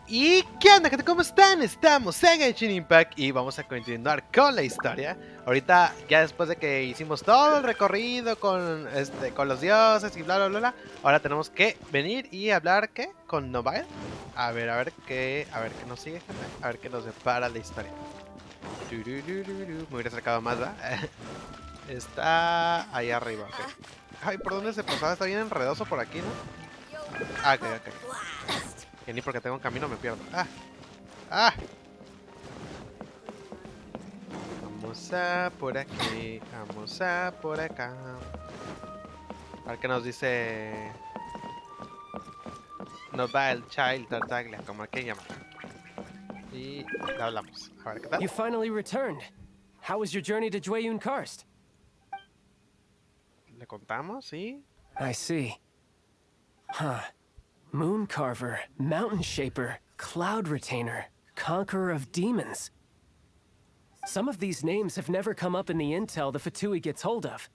¿Y qué onda, gente? ¿Cómo están? Estamos en Genshin Impact y vamos a continuar con la historia. Ahorita, ya después de que hicimos todo el recorrido con los dioses y bla bla bla, bla, ahora tenemos que venir y hablar, ¿qué? Con Nobile. A ver qué nos sigue, gente. A ver qué nos depara la historia. Me hubiera acercado más, ¿va? Está ahí arriba, ok. Ay, ¿por dónde se pasaba? Está bien enredoso por aquí, ¿no? Ah, ok, ok. Que ni porque tengo un camino me pierdo. Ah, ah. Vamos a por aquí, vamos a por acá. A ver qué nos dice. Nos va el Child Tartaglia, como hay que llamar. Y le hablamos. A ver qué tal. You finally returned. How was your journey to Jueyun Karst? Le contamos, sí. I see. Huh. Moon Carver, Mountain Shaper, Cloud Retainer, Conqueror of Demons. Some of these names have never come up in the intel the Fatui gets hold of.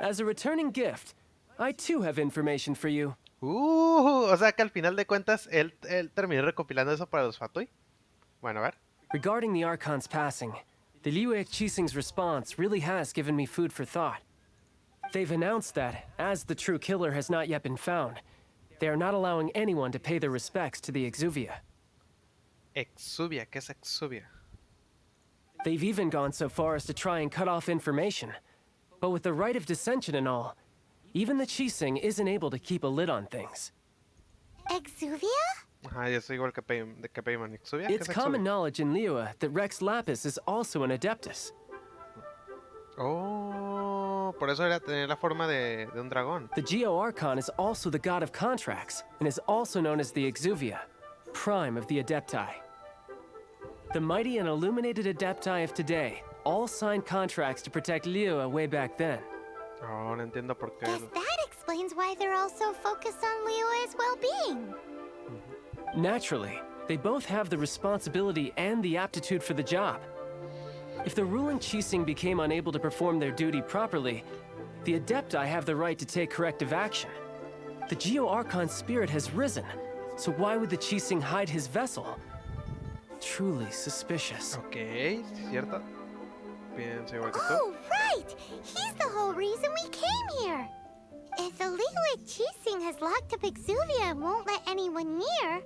As a returning gift, I too have information for you. O sea que al final de cuentas él terminó recopilando eso para los Fatui. Bueno, a ver. Regarding the Archon's passing, the Liu Chising's response really has given me food for thought. They've announced that, as the true killer has not yet been found, they are not allowing anyone to pay their respects to the Exuvia. Exuvia, ¿qué es Exuvia? They've even gone so far as to try and cut off information. But with the right of dissension and all, even the Chising isn't able to keep a lid on things. Exuvia? Ajá, yo soy igual que Payman. ¿Exuvia? ¿Qué It's es common Exuvia? knowledge in Liua that Rex Lapis is also an Adeptus. Oh, por eso tenía la forma de un dragón. The Geo Archon is also the god of contracts, and is also known as the Exuvia, prime of the Adepti. The mighty and illuminated Adepti of today all signed contracts to protect Liua way back then. Ahora entiendo por qué. Guess that explains why they're all so focused on Liyue's well-being. Naturally, they both have the responsibility and the aptitude for the job. If the ruling Chising became unable to perform their duty properly, the Adepti have the right to take corrective action. The Geo Archon's spirit has risen, so why would the Chising hide his vessel? Truly suspicious. Ok, cierto. Pienso igual que tú. Oh, right! He's the whole reason we came here! If the Liyue Chising has locked up Exuvia and won't let anyone near, then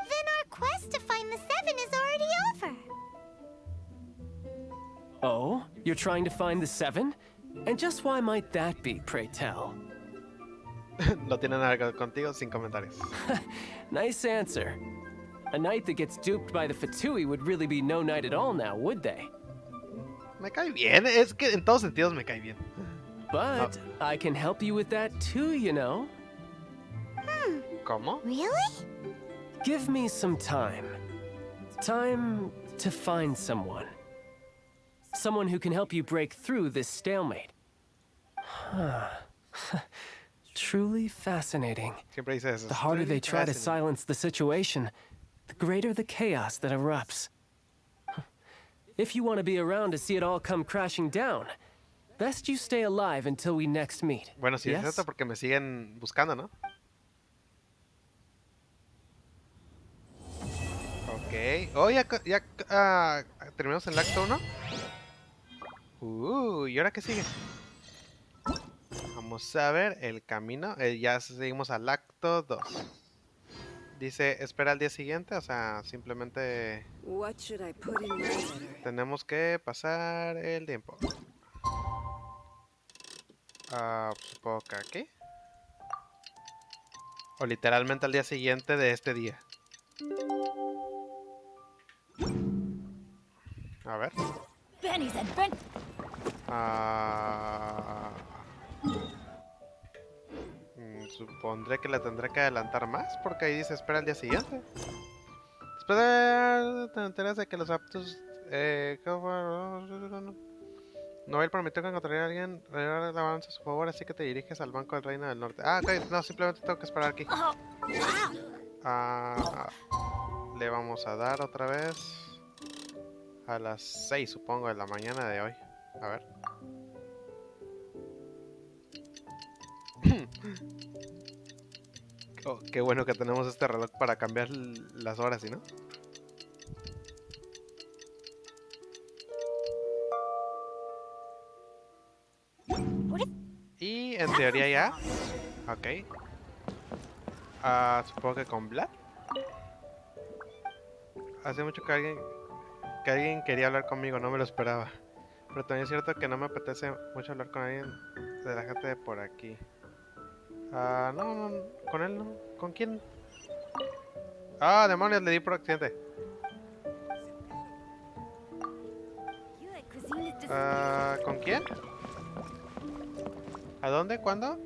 our quest to find the Seven is already over. Oh, you're trying to find the Seven? And just why might that be, pray tell? No tiene nada que ver contigo, sin comentarios. Nice answer. A knight that gets duped by the Fatui would really be no knight at all now, would they? Me cae bien, es que en todos sentidos me cae bien. But I can help you with that too, you know. ¿Cómo? Really? Give me some time. Time to find someone. Someone who can help you break through this stalemate. Truly fascinating. Siempre dice eso. The harder they try to silence the situation, the greater the chaos that erupts. If you want to be around to see it all come crashing down, best you stay alive until we next meet. Bueno, sí, es Yes? esto porque me siguen buscando, ¿no? Ok. Oh, ya terminamos el acto 1. ¿Y ahora qué sigue? Vamos a ver el camino. Ya seguimos al acto 2. Dice, espera al día siguiente, o sea, simplemente What should I put in my letter? tenemos que pasar el tiempo. Supongo que aquí. O literalmente al día siguiente de este día. A ver. Benny's advent. Supondré que la tendré que adelantar más porque ahí dice espera al día siguiente. Después de te enteras de que los aptos Nobel prometió que encontraría a alguien regalar la balanza a su favor, así que te diriges al Banco del Reino del Norte. Ah, ok, no, simplemente tengo que esperar aquí. Le vamos a dar otra vez a las 6, supongo, de la mañana de hoy. A ver. Ok, Oh, qué bueno que tenemos este reloj para cambiar las horas, ¿sí no? Y en teoría ya. Ok. Supongo que con Vlad. Hace mucho que alguien quería hablar conmigo, no me lo esperaba. Pero también es cierto que no me apetece mucho hablar con alguien de la gente de por aquí. No, con él no. ¿Con quién? Ah, demonios, le di por accidente. ¿Con quién? ¿A dónde? ¿Cuándo?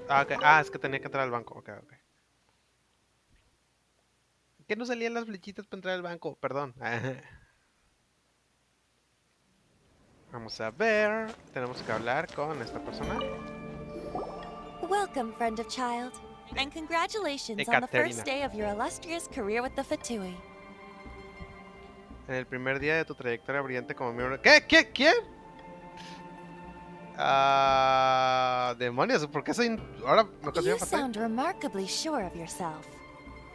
Ok. Es que tenía que entrar al banco. Ok. ¿Qué no salían las flechitas para entrar al banco? Perdón. Vamos a ver. Tenemos que hablar con esta persona. Welcome, friend of child, and congratulations on the Ekaterina. first day of your illustrious career with the Fatui. En el primer día de tu trayectoria brillante como miembro... ¿Qué? ¿Quién? Demonios, ¿por qué soy... Ahora me consigo You fatal? sound remarkably sure of yourself.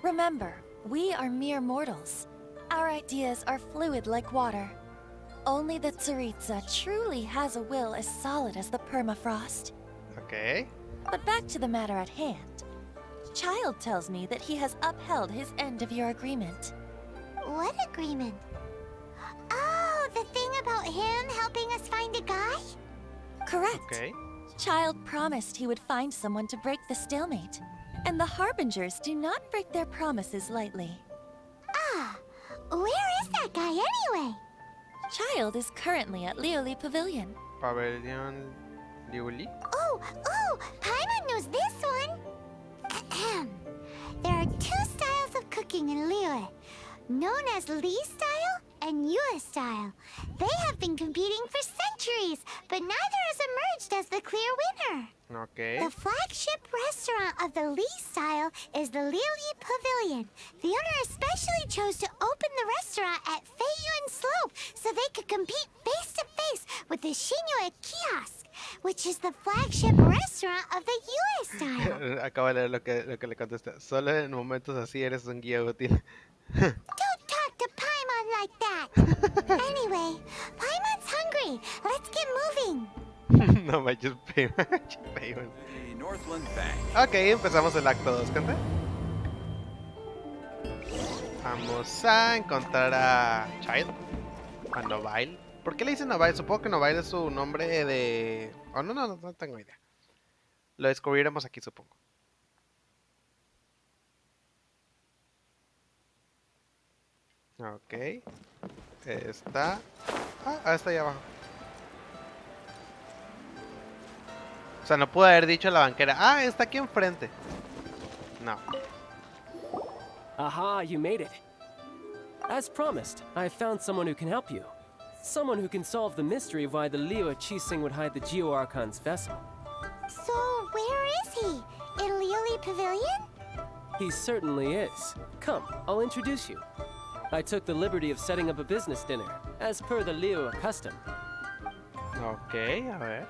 Remember, we are mere mortals. Our ideas are fluid like water. Only the Tsaritsa truly has a will as solid as the permafrost. Ok. But back to the matter at hand. Child tells me that he has upheld his end of your agreement. What agreement? Oh, the thing about him helping us find a guy? Correct. Ok. Child promised he would find someone to break the stalemate. And the Harbingers do not break their promises lightly. Ah, where is that guy anyway? Child is currently at Lioli Pavilion. Pabellón Liuli. Oh, Paimon knows this one. Ahem. There are two styles of cooking in Liyue, known as Li style and Yue style. They have been competing for centuries, but neither has emerged as the clear winner. Ok. The flagship restaurant of the Li style is the Lili Pavilion. The owner especially chose to open the restaurant at Feiyuan Slope so they could compete face to face with the Shinue kiosk, which is the flagship restaurant of the Yue style. Acabo de leer lo que le contesta. Solo en momentos así eres un guía útil. Don't talk to Paimon like that. Anyway, Paimon's hungry. Let's get moving. No manches, Paimon. The Northland Bank. Ok, empezamos el acto 2, gente. Vamos a encontrar a Child. A Novile. ¿Por qué le dicen Novile? Supongo que Novile es su nombre de... Oh, no tengo idea. Lo descubriremos aquí, supongo. Ok. Está... está ahí abajo. O sea, no pude haber dicho la banquera. Está aquí enfrente. No. Aha, you made it. As promised, I have found someone who can help you. Someone who can solve the mystery of why the Liyue Qixing would hide the Geo Archon's vessel. So, where is he? In Lioli Pavilion? He certainly is. Come, I'll introduce you. I took the liberty of setting up a business dinner, as per the Liyue custom. Ok, a ver.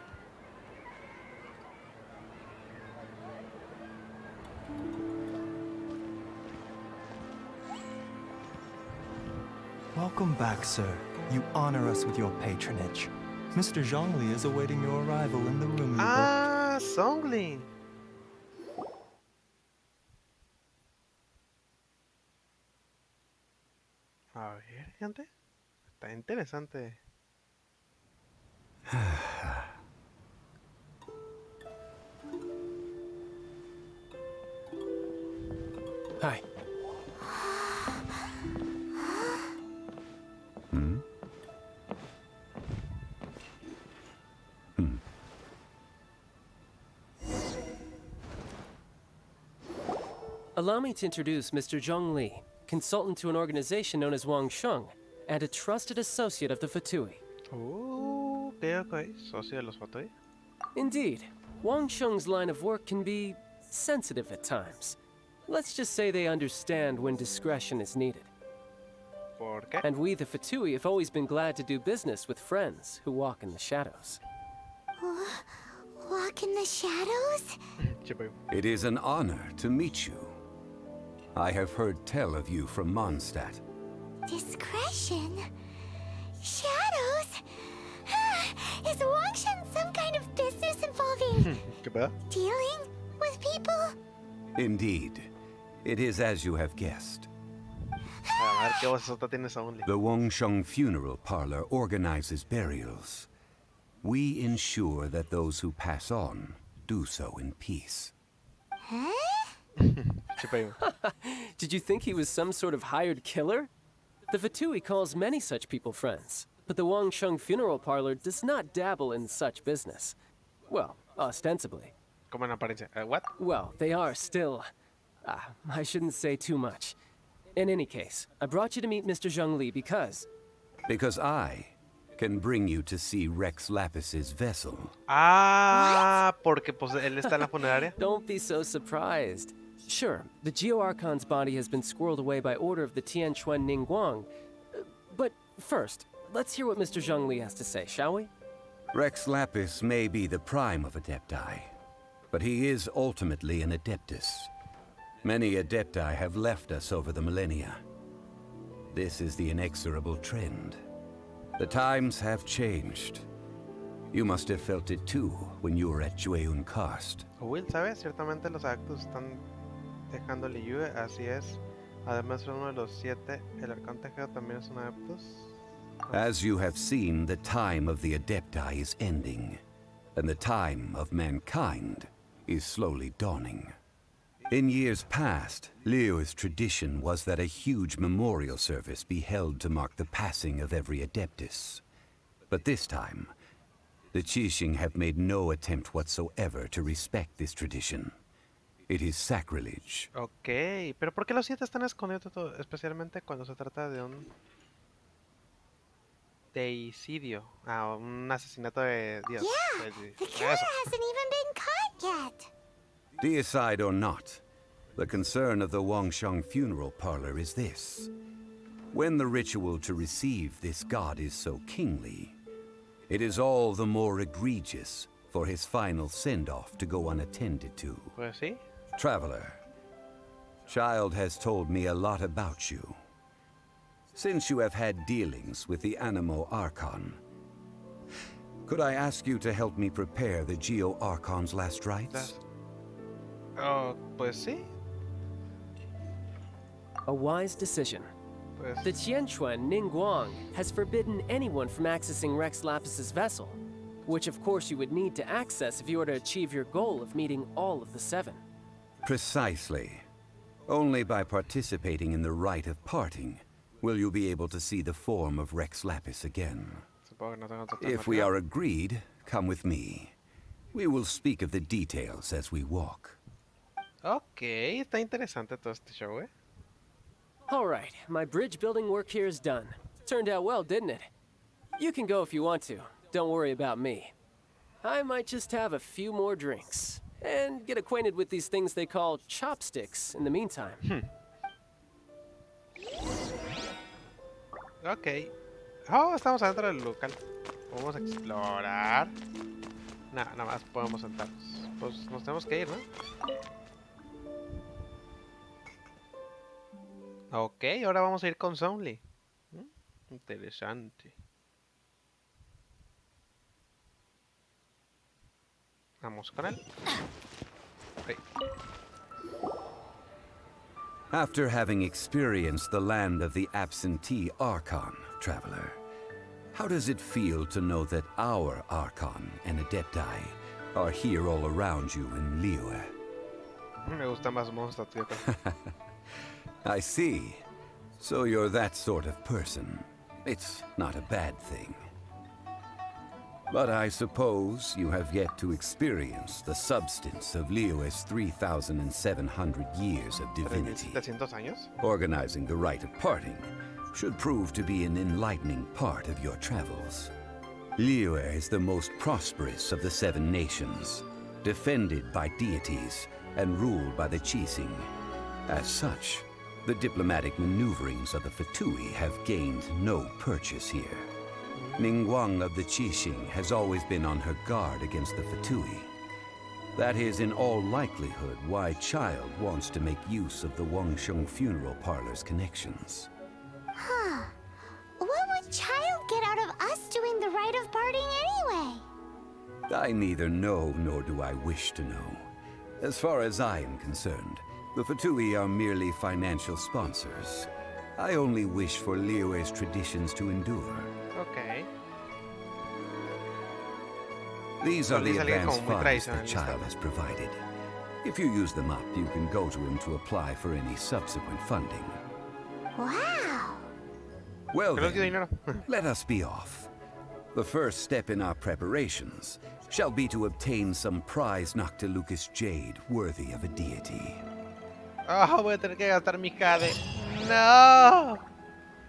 Welcome back, sir. You honor us with your patronage. Mr. Zhongli is awaiting your arrival in the room you booked. Zhongli. A ver, gente. Está interesante. Hi. Allow me to introduce Mr. Zhongli, consultant to an organization known as Wang Sheng, and a trusted associate of the Fatui. Ok. Socio de los Fatui. Indeed, Wang Sheng's line of work can be sensitive at times. Let's just say they understand when discretion is needed. ¿Por qué? And we, the Fatui, have always been glad to do business with friends who walk in the shadows. Walk in the shadows? Sí, primo. It is an honor to meet you. I have heard tell of you from Mondstadt. Discretion? Shadows? Is Wangshan some kind of business involving ¿Qué pedo? dealing with people? Indeed, it is as you have guessed. A ver qué vozota tiene Zhongli. The Wangsheng Funeral Parlor organizes burials. We ensure that those who pass on do so in peace. Huh? Sí, primo. Did you think he was some sort of hired killer? The Fatui calls many such people friends, but the Wangsheng Funeral Parlor does not dabble in such business. Well, ostensibly. Como en apariencia. What? Well, they are still... I shouldn't say too much. In any case, I brought you to meet Mr. Zhongli because... Because I can bring you to see Rex Lapis's vessel. Ah, porque pues él está en la funeraria. Don't be so surprised. Sure, the Geo-Archon's body has been squirreled away by order of the Tianquan Ningguang. But first, let's hear what Mr. Zhongli has to say, shall we? Rex Lapis may be the prime of Adepti, but he is ultimately an Adeptus. Many Adepti have left us over the millennia. This is the inexorable trend. The times have changed. You must have felt it too when you were at Jueyun Karst. Will, ¿sabes? Ciertamente los Actos están dejando Liyue, así es. Además, es uno de los 7. El Arcán Tejeo también es un Adeptus. As you have seen, the time of the Adepti is ending, and the time of mankind is slowly dawning. In years past, Liyue's tradition was that a huge memorial service be held to mark the passing of every Adeptus. But this time, the Qixing have made no attempt whatsoever to respect this tradition. It is sacrilege. Ok, pero ¿por qué los 7 están escondidos todo? Especialmente cuando se trata de un deicidio. Ah, un asesinato de Dios. Yeah, the killer Eso. hasn't even been caught yet. Deicide or not, the concern of the Wangsheng Funeral Parlor is this. When the ritual to receive this god is so kingly, it is all the more egregious for his final send-off to go unattended to. Pues sí. Traveler, Child has told me a lot about you. Since you have had dealings with the Animo Archon, could I ask you to help me prepare the Geo Archon's last rites? Oh, pues sí. A wise decision. Pues, The Tianquan Ningguang has forbidden anyone from accessing Rex Lapis's vessel, which of course you would need to access if you were to achieve your goal of meeting all of the 7. Precisely. Only by participating in the rite of parting will you be able to see the form of Rex Lapis again. supongo que no tengo tanta If we materia. are agreed, come with me. We will speak of the details as we walk. Ok, está interesante todo este show, eh. All right, my bridge building work here is done. Turned out well, didn't it? You can go if you want to. Don't worry about me. I might just have a few more drinks and get acquainted with these things they call chopsticks in the meantime. Ok. Oh, estamos adentro del local. Podemos explorar. Nada más podemos sentarnos. Pues nos tenemos que ir, ¿no? Ok, ahora vamos a ir con Zhongli. Interesante. Vamos con él. Ok. After having experienced the land of the absentee Archon, traveler, how does it feel to know that our Archon and Adepti are here all around you in Liyue? Me gusta más Mondstadt, fíjate. I see. So you're that sort of person. It's not a bad thing. But I suppose you have yet to experience the substance of Liyue's 3,700 years of divinity. 3,700 años. Organizing the rite of parting should prove to be an enlightening part of your travels. Liyue is the most prosperous of the 7 nations, defended by deities and ruled by the Qixing. As such, the diplomatic maneuverings of the Fatui have gained no purchase here. Ningguang of the Qixing has always been on her guard against the Fatui. That is in all likelihood why Child wants to make use of the Wangsheng funeral parlor's connections. Huh. What would Child get out of us doing the rite of parting anyway? I neither know nor do I wish to know. As far as I am concerned, the Fatui are merely financial sponsors. I only wish for Liyue's traditions to endure. Ok. These are the Dice alguien advance como muy funds that tradicionalista. Child has provided. If you use them up, you can go to him to apply for any subsequent funding. Wow. Well Creo que then, dinero. let us be off. The first step in our preparations shall be to obtain some prize Noctilucus jade worthy of a deity. Ah, voy a tener que gastar mi jade. No.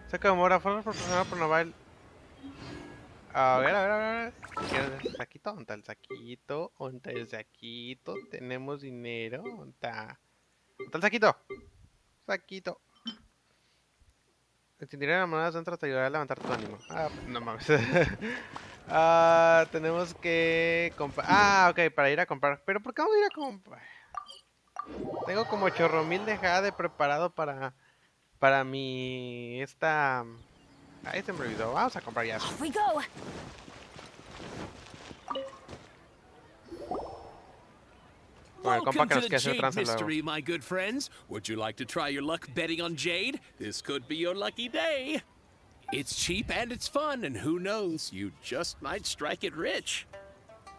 Saca de mora, fue proporcionado por Naval. A ver, a ver, a ver. ¿Quieres el saquito? ¿Dónde está el saquito? ¿Dónde está el saquito? Tenemos dinero. ¿Dónde está? ¿Dónde está el saquito? Saquito. El dinero de las monedas dentro te ayudará a levantar tu ánimo. Ah, no mames. Tenemos que comprar. Ah, ok, para ir a comprar. Pero ¿por qué vamos a ir a comprar? Tengo como 8,000 de jade preparado para mi Ahí se me olvidó. Vamos a comprar ya. Off we go! Con el compa Welcome que to nos the quiere hacer Jade trance luego. Mystery, my good friends. Would you like to try your luck betting on Jade? This could be your lucky day. It's cheap and it's fun, and who knows, you just might strike it rich.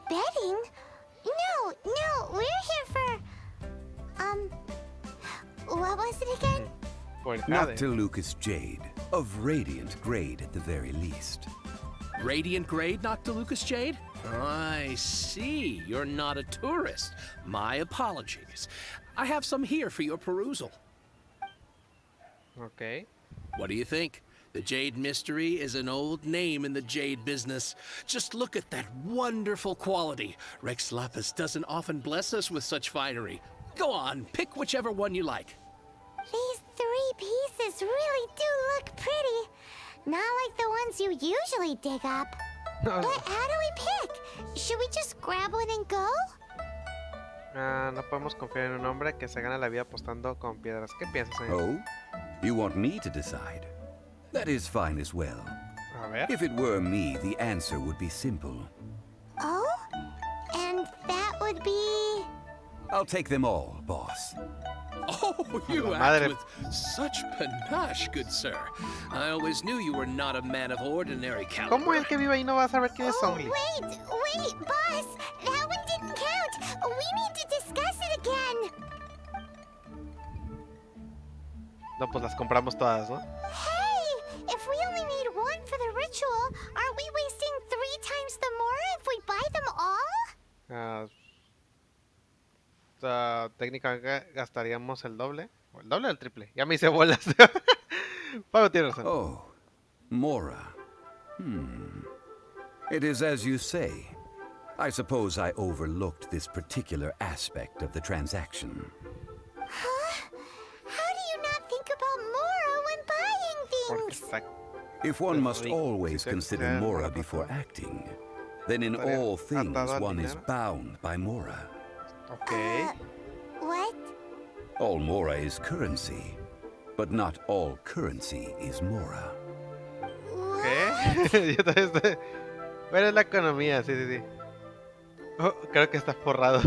Betting? No, we're here for... What was it again? Por el jade. Noctilucus jade, of radiant grade at the very least. Radiant grade, Noctilucus Jade? I see. You're not a tourist. My apologies. I have some here for your perusal. Ok. What do you think? The Jade Mystery is an old name in the jade business. Just look at that wonderful quality. Rex Lapis doesn't often bless us with such finery. Go on, pick whichever one you like. These 3 pieces really do look pretty. Not like the ones you usually dig up. No, But how do we pick? Should we just grab one and go? no podemos confiar en un hombre que se gana la vida apostando con piedras. ¿Qué piensas, señor? Oh? You want me to decide? That is fine as well. A ver. If it were me, the answer would be simple. Oh? And that would be... I'll take them all, boss. Oh, you La act madre. with such panache, good sir. I always knew you were not a man of ordinary caliber. ¿Cómo el que vive ahí no va a saber quién es Oh, Zhongli? wait, boss! That one didn't count! We need to discuss it again! No, pues las compramos todas, ¿no? Hey! If we only need one for the ritual, aren't we wasting 3 times the more if we buy them all? Técnicamente gastaríamos el doble. ¿O el doble o el triple? Ya me hice bolas. Pablo tiene razón. Oh, Mora. It is as you say. I suppose I overlooked this particular aspect of the transaction. Huh? How do you not think about Mora when buying Porque things? está... If one must Rico, always si te consider queda Mora Mora before tatuado. acting, then in Estaría all things atado al one is dinero. bound by Mora. Ok. What? All Mora is currency, but not all currency is Mora. ¿Qué? Yo también estoy... Pero es la economía, sí, sí, sí. Oh, creo que está forrado.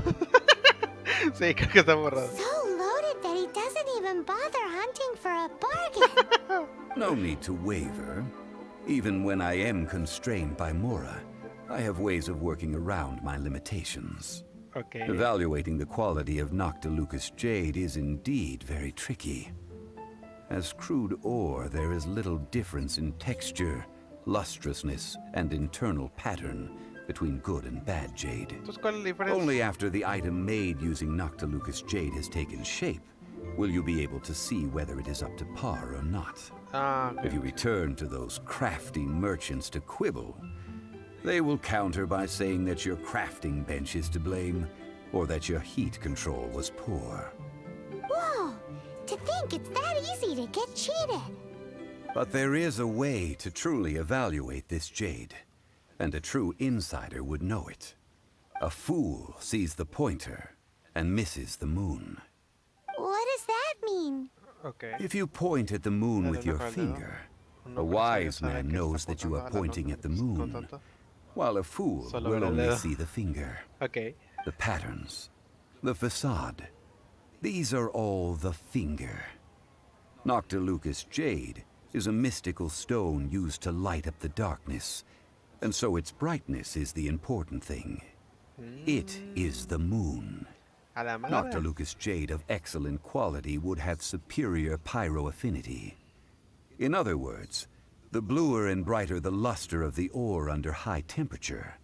Sí, creo que está forrado. So loaded that he doesn't even bother hunting for a bargain. No need to waver. Even when I am constrained by Mora, I have ways of working around my limitations. Ok. Evaluating the quality of Noctilucus jade is indeed very tricky. As crude ore, there is little difference in texture, lustrousness, and internal pattern between good and bad jade. Entonces, ¿cuál es la diferencia? Only after the item made using Noctilucus jade has taken shape will you be able to see whether it is up to par or not. Ah, ok. If you return to those crafty merchants to quibble, they will counter by saying that your crafting bench is to blame, or that your heat control was poor. Whoa! To think it's that easy to get cheated. But there is a way to truly evaluate this jade, and a true insider would know it. A fool sees the pointer and misses the moon. What does that mean? Ok. If you point at the moon with your finger, a wise man knows that you are pointing at the moon, while a fool will only see the finger. Ok. The patterns, the facade, these are all the finger. Noctilucous jade is a mystical stone used to light up the darkness, and so its brightness is the important thing. It is the moon. A la madre. Noctilucous jade of excellent quality would have superior pyroaffinity. In other words, the bluer and brighter the luster of the ore under high temperature,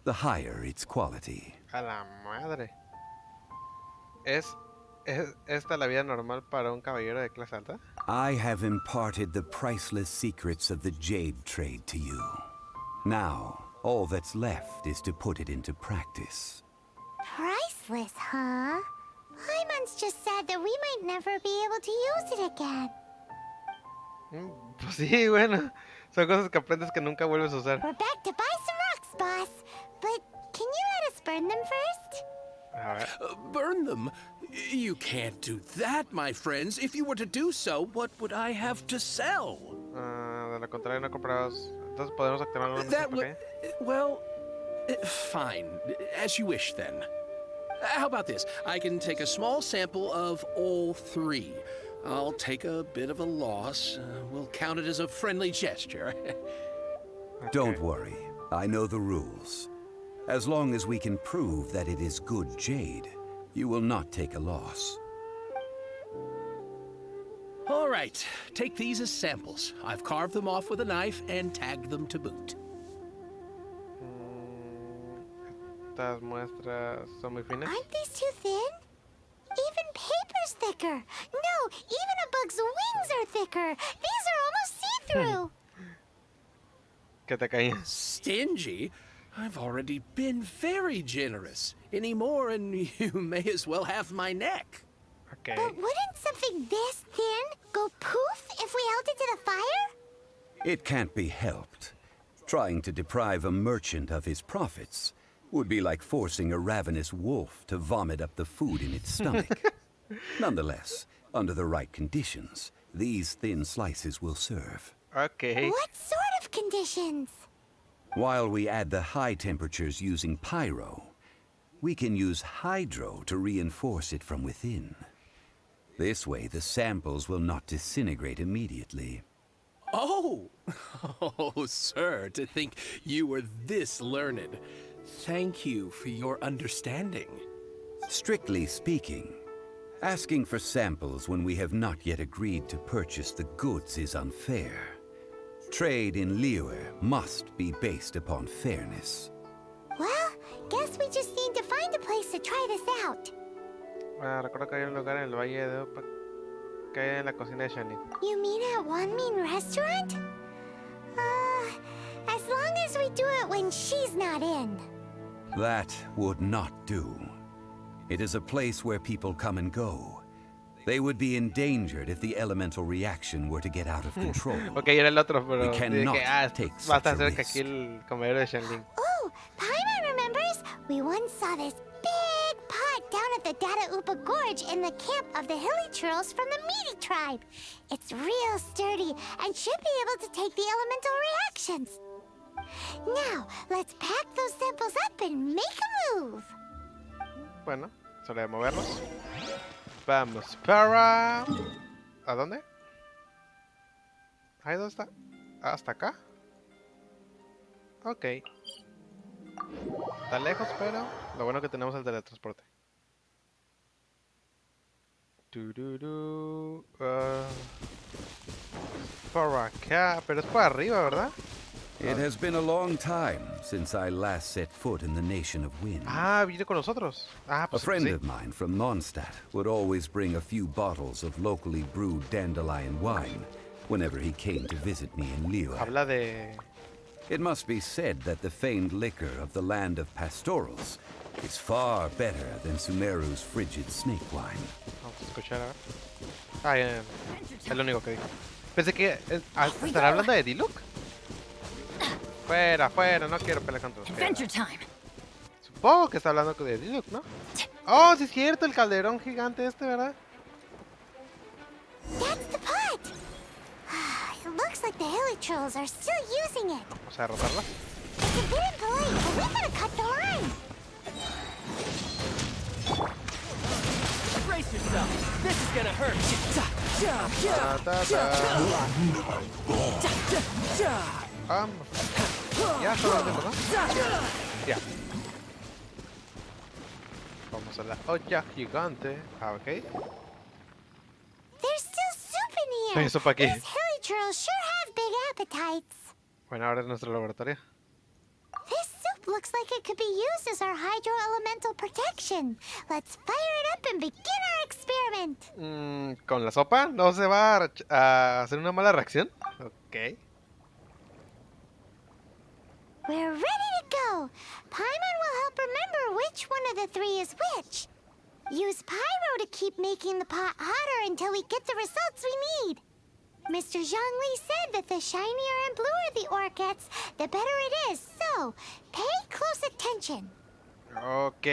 the higher its quality. A la madre. ¿Es esta la vida normal para un caballero de clase alta? I have imparted the priceless secrets of the jade trade to you. Now, all that's left is to put it into practice. Priceless, huh? Paimon's just sad that we might never be able to use it again. Pues sí, bueno. Son cosas que aprendes que nunca vuelves a usar. We're back to buy some rocks, boss. But can you let us burn them first? A ver. Burn them? You can't do that, my friends. If you were to do so, what would I have to sell? De lo contrario, no compramos. Entonces podemos activar una That música would... Well, fine. As you wish, then. How about this? I can take a small sample of all three. I'll take a bit of a loss. We'll count it as a friendly gesture. Okay. Don't worry, I know the rules. As long as we can prove that it is good jade, you will not take a loss. All right, take these as samples. I've carved them off with a knife and tagged them to boot. Estas muestras son muy finas. Aren't these too thin? Even paper's thicker. No, even a bug's wings are thicker. These are almost see-through. Que te caían. Stingy? I've already been very generous. Any more and you may as well have my neck. Ok. But wouldn't something this thin go poof if we held it to the fire? It can't be helped. Trying to deprive a merchant of his profits would be like forcing a ravenous wolf to vomit up the food in its stomach. Nonetheless, under the right conditions, these thin slices will serve. Ok. What sort of conditions? While we add the high temperatures using pyro, we can use hydro to reinforce it from within. This way, the samples will not disintegrate immediately. Oh! Oh, sir, to think you were this learned. Thank you for your understanding. Strictly speaking, asking for samples when we have not yet agreed to purchase the goods is unfair. Trade in Liyue must be based upon fairness. Well, guess we just need to find a place to try this out. Recuerdo que hay un lugar en el Valle de Opa que hay en la cocina de Shanlin. You mean at Wanmin Restaurant? As long as we do it when she's not in. That would not do. It is a place where people come and go. They would be endangered if the elemental reaction were to get out of control. Ok, era el otro, pero We cannot dije, take va a such estar a cerca risk. aquí el comedero de Shanlin. Oh, Paimon remembers. We once saw this big pot down at the Data Upa Gorge in the camp of the hilly churls from the Meaty tribe. It's real sturdy and should be able to take the elemental reactions. Now, let's pack those samples up and make a move. Bueno, es hora de movernos. Vamos para... ¿A dónde? ¿Ahí dónde está? ¿Hasta acá? Ok. Está lejos, pero lo bueno que tenemos el teletransporte. Tururú, por acá, pero es por arriba, ¿verdad? It has been a long time since I last set foot in the nation of wind. Ah, viene con nosotros. Ah, A pues friend sí. of mine from Mondstadt would always bring a few bottles of locally brewed dandelion wine whenever he came to visit me in Liyue. Habla de... It must be said that the famed liquor of the land of pastorals is far better than Sumeru's frigid snake wine. Vamos a escuchar ahora. Ah, ya, ya. Es lo único que dijo. Pensé que... ¿Estará hablando de Diluc? Fuera, fuera, no quiero pelear contra ustedes. time. Supongo que está hablando de Diluc, ¿no? Oh, sí es cierto, el calderón gigante este, ¿verdad? That's the pot! It looks like the hilichurls are still using it. Vamos a derrotarla. It's a bit impolite, but we gotta cut the line. Brace yourself. This is gonna hurt. Ya, solo tengo, ¿no? Ya. Vamos a la olla gigante. Ah, ok. There's still soup in here. Hay sopa aquí. These hilichurls sure have big appetites. Bueno, ahora es nuestro laboratorio. This soup looks like it could be used as our hydro-elemental protection. Let's fire it up and begin our experiment. ¿Con la sopa? ¿No se va a hacer una mala reacción? Ok. We're ready to go. Paimon will help remember which one of the three is which. Use pyro to keep making the pot hotter until we get the results we need. Mr. Zhongli said that the shinier and bluer the ore gets, the better it is. So, pay close attention. Ok.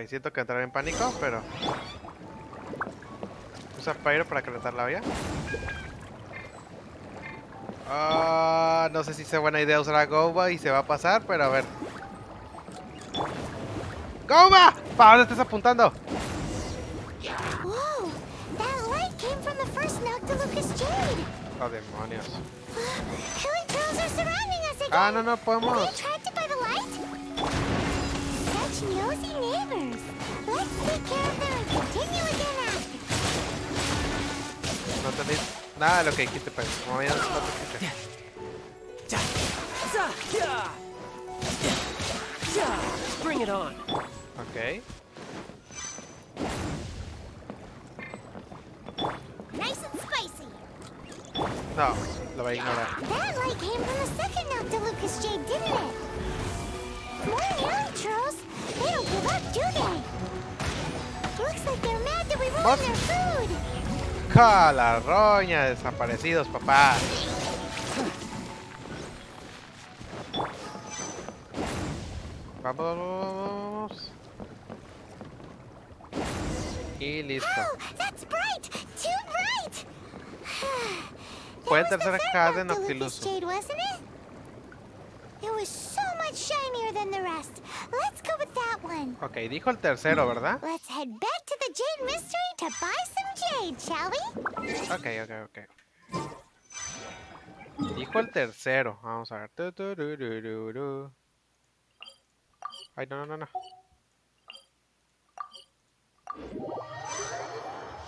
Siento que entraré en pánico, pero... Usa Pyro para calentar la olla. No sé si sea buena idea usar a Goba y se va a pasar, pero a ver. ¡Goba! ¿Para dónde estás apuntando? Whoa! That light came from the first Noctilucous Jade. Oh, demonios. Hilichurls are surrounding us again. No Were podemos. they attracted by the light? Such nosy neighbors. Let's take care of them and continue again after. No entendí nada de lo que dijiste, pero como ya no te escuché. Bring it on. Ok. Nice and spicy. No, lo voy a ignorar. That light came from the second Noctilucous Jade, didn't it? More hilichurls. They don't give up, do they? Looks like they're mad that we ruined their food. ¡Cala roña! Desaparecidos, papá. Vamos. Y listo. Oh, that's bright! Too bright! Fue el That was tercer the third jade Noctilucous noctiluso. Jade, wasn't it? It was so much shinier than the rest. Let's go with that one. Ok, dijo el tercero, ¿verdad? Let's head back to the Jade Mystery to buy some jade, shall we? Ok. Dijo el tercero. Vamos a ver. Ay, no.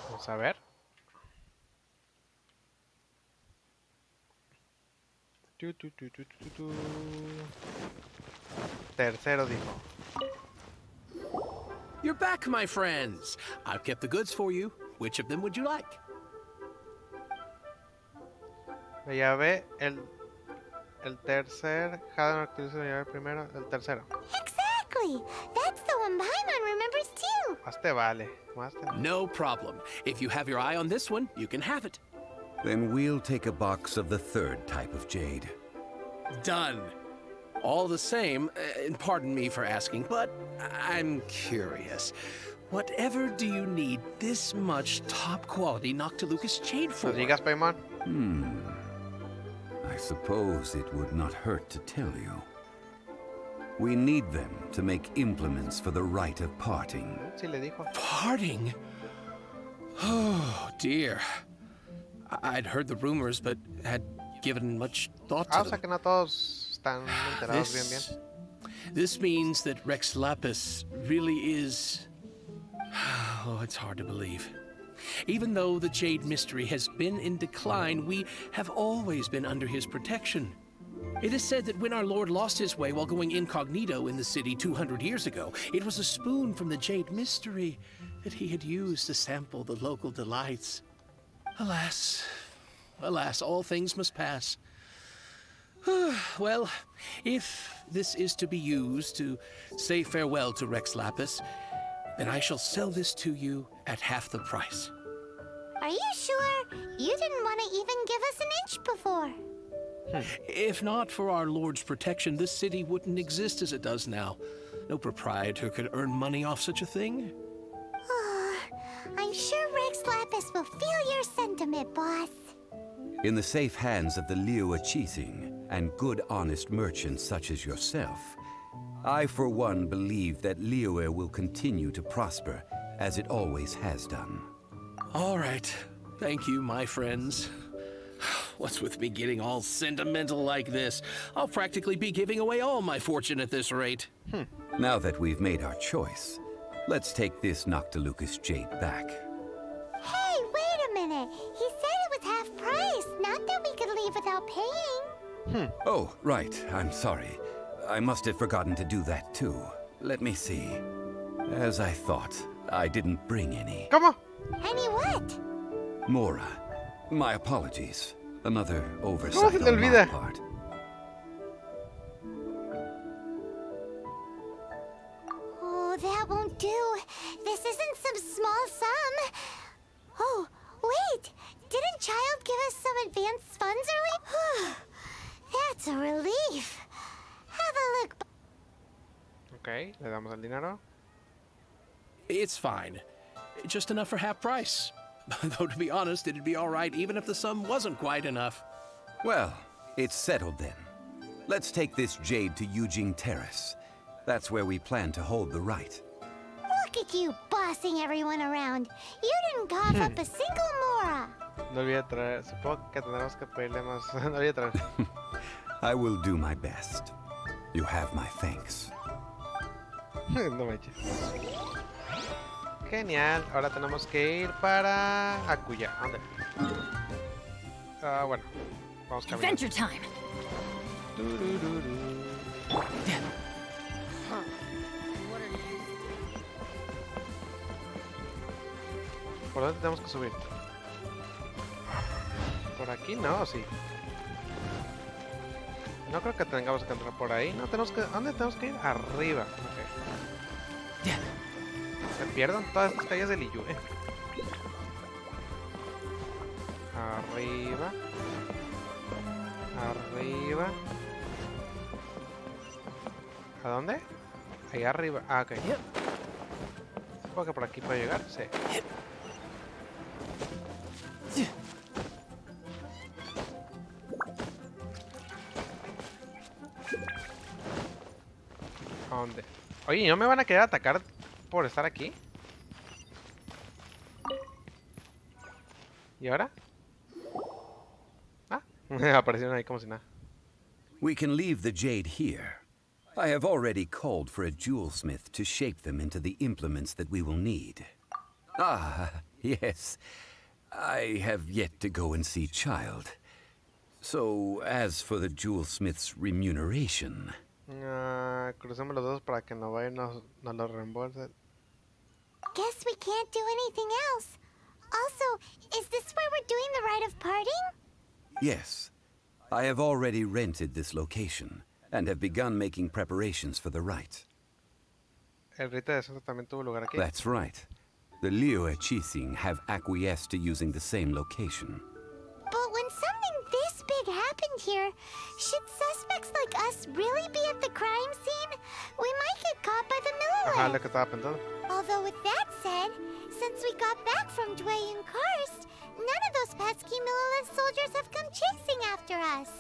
Vamos a ver. Tercero dijo. You're back, my friends. I've kept the goods for you. Which of them would you like? La llave, el tercer jade noctiluso, la llave primero, el tercero. Exactly! That's the one Paimon remembers too! Más te vale. Más te vale. No problem. If you have your eye on this one, you can have it. Then we'll take a box of the third type of jade. Done. All the same, and pardon me for asking, but I'm curious. Whatever do you need this much top-quality Noctilucous Jade for? ¿Lo digas, Paimon? I suppose it would not hurt to tell you. We need them to make implements for the rite of parting. Sí, le dijo. Parting? Oh, dear. I'd heard the rumors, but had given much thought to O sea que no todos están enterados bien. This means that Rex Lapis really is... Oh, it's hard to believe. Even though the Jade Mystery has been in decline, we have always been under his protection. It is said that when our Lord lost his way while going incognito in the city 200 years ago, it was a spoon from the Jade Mystery that he had used to sample the local delights. Alas, all things must pass. Well, if this is to be used to say farewell to Rex Lapis, then I shall sell this to you at half the price. Are you sure? You didn't want to even give us an inch before. If not for our Lord's protection, this city wouldn't exist as it does now. No proprietor could earn money off such a thing. I'm sure Rex Lapis will feel your sentiment, boss. In the safe hands of the Liu Chising and good honest merchants such as yourself, I for one believe that Liu will continue to prosper as it always has done. All right. Thank you, my friends. What's with me getting all sentimental like this? I'll practically be giving away all my fortune at this rate. Now that we've made our choice, let's take this Noctilucous jade back. Hey, wait a minute. He said it was half price, not that we could leave without paying. Oh, right. I'm sorry. I must have forgotten to do that too. Let me see. As I thought, I didn't bring any. ¿Cómo? Any what? Mora, my apologies. Another ¿Cómo oversight se te on my olvida? part. Oh, that won't do. This isn't some small sum. Oh, wait. Didn't Child give us some advanced funds early? That's a relief. Have a look. Ok, le damos el dinero. It's fine. Just enough for half price. Though, to be honest, it'd be all right even if the sum wasn't quite enough. Well, it's settled then. Let's take this jade to Yujing Terrace. That's where we plan to hold the rite. Look at you bossing everyone around. You didn't cough up a single mora. No olvide traer. Supongo que tendremos que pedirle más. No olvide traer. I will do my best. You have my thanks. No manches. Genial. Ahora tenemos que ir para Akuya. ¿Dónde? Bueno. Vamos caminando. Adventure time. ¿Por dónde tenemos que subir? Por aquí no, sí. No creo que tengamos que entrar por ahí. No, tenemos que... ¿Dónde tenemos que ir? Arriba. Ok. Se pierden todas estas calles de Liu, Arriba. Arriba. ¿A dónde? Ahí arriba. Ah, ok. Supongo que por aquí puedo llegar. Sí. ¿A dónde? Oye, ¿y no me van a querer atacar por estar aquí? ¿Y ahora? Ah, aparecieron ahí como si nada. We can leave the jade here. I have already called for a jewelsmith to shape them into the implements that we will need. Ah, yes. I have yet to go and see Child. So, as for the jewelsmith's remuneration... Crucemos los dedos para que no vaya y nos lo reembolse. Guess we can't do anything else. Also, is this where we're doing the rite of parting? Yes. I have already rented this location, and have begun making preparations for the rite. El rito de eso también tuvo lugar aquí. That's right. The Liu Chising have acquiesced to using the same location. But when something this big happened here, should suspects like us really be at the crime scene? We might get caught by the Ajá, lo Millilith. que estaba pensando. Although with that said, since we got back from Dwayne Karst, none of those pesky Millilith soldiers have come chasing after us.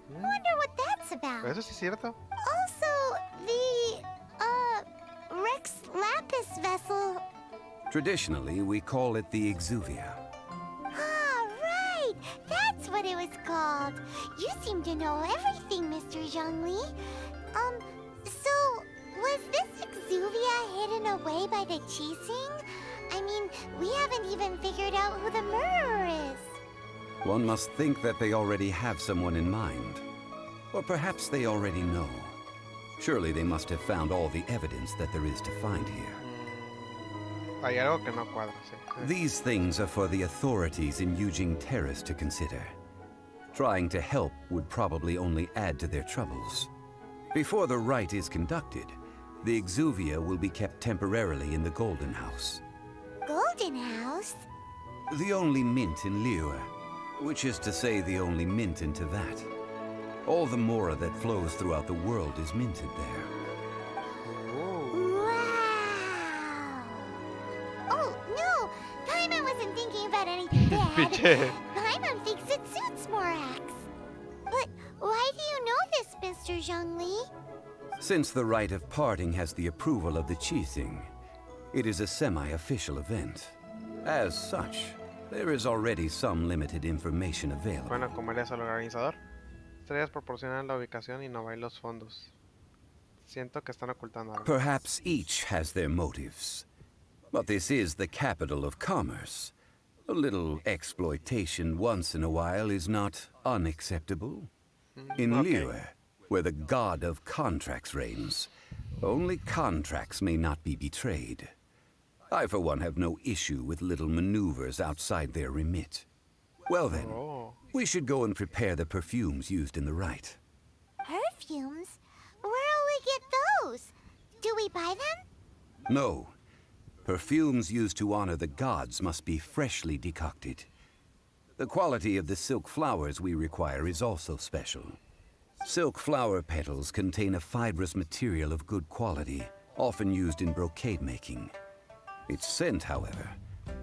Wonder what that's about. Eso sí es cierto. Also, the, Rex Lapis vessel. Traditionally, we call it the Exuvia. Ah, right! That's what it was called. You seem to know everything, Mr. Zhongli. So, was this Exuvia hidden away by the Chising? I mean, we haven't even figured out who the murderer is. One must think that they already have someone in mind. Or perhaps they already know. Surely they must have found all the evidence that there is to find here. Hay algo que no cuadra, sí. These things are for the authorities in Yujing Terrace to consider. Trying to help would probably only add to their troubles. Before the rite is conducted, the Exuvia will be kept temporarily in the Golden House. Golden House? The only mint in Liyue, which is to say the only mint in Teyvat. All the mora that flows throughout the world is minted there. Ooh. about anything bad. Pinche. Paimon thinks it suits Morax. But why do you know this, Mr. Zhongli? Since the rite of parting has the approval of the Qixing, it is a semi-official event. As such, there is already some limited information available. Bueno, como él es el organizador, estrellas proporcionan la ubicación y no hay los fondos. Siento que están ocultando algo. Perhaps each has their motives. But this is the capital of commerce. A little exploitation once in a while is not unacceptable. In Liyue, where the god of contracts reigns, only contracts may not be betrayed. I, for one, have no issue with little maneuvers outside their remit. Well then, we should go and prepare the perfumes used in the rite. Perfumes? Where'll we get those? Do we buy them? No. Perfumes used to honor the gods must be freshly decocted. The quality of the silk flowers we require is also special. Silk flower petals contain a fibrous material of good quality, often used in brocade making. Its scent, however,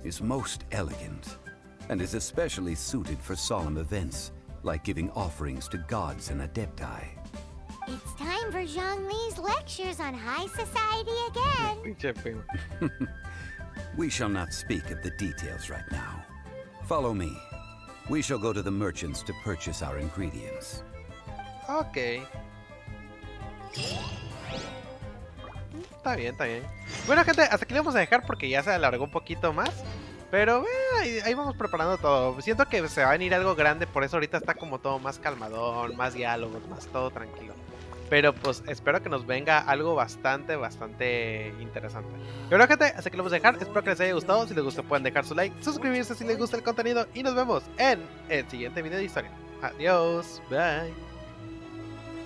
is most elegant, and is especially suited for solemn events, like giving offerings to gods and adepti. It's time for Zhongli's lectures on high society again. Pinche primo. We shall not speak of the details right now. Follow me. We shall go to the merchants to purchase our ingredients. Ok. Está bien, está bien. Bueno, gente, hasta aquí le vamos a dejar porque ya se alargó un poquito más. Pero ahí vamos preparando todo. Siento que se va a venir algo grande, por eso ahorita está como todo más calmadón, más diálogos, más todo tranquilo. Pero pues espero que nos venga algo bastante interesante. Y bueno, gente, hasta aquí lo vamos a dejar. Espero que les haya gustado. Si les gustó pueden dejar su like, suscribirse si les gusta el contenido. Y nos vemos en el siguiente video de historia. Adiós, bye.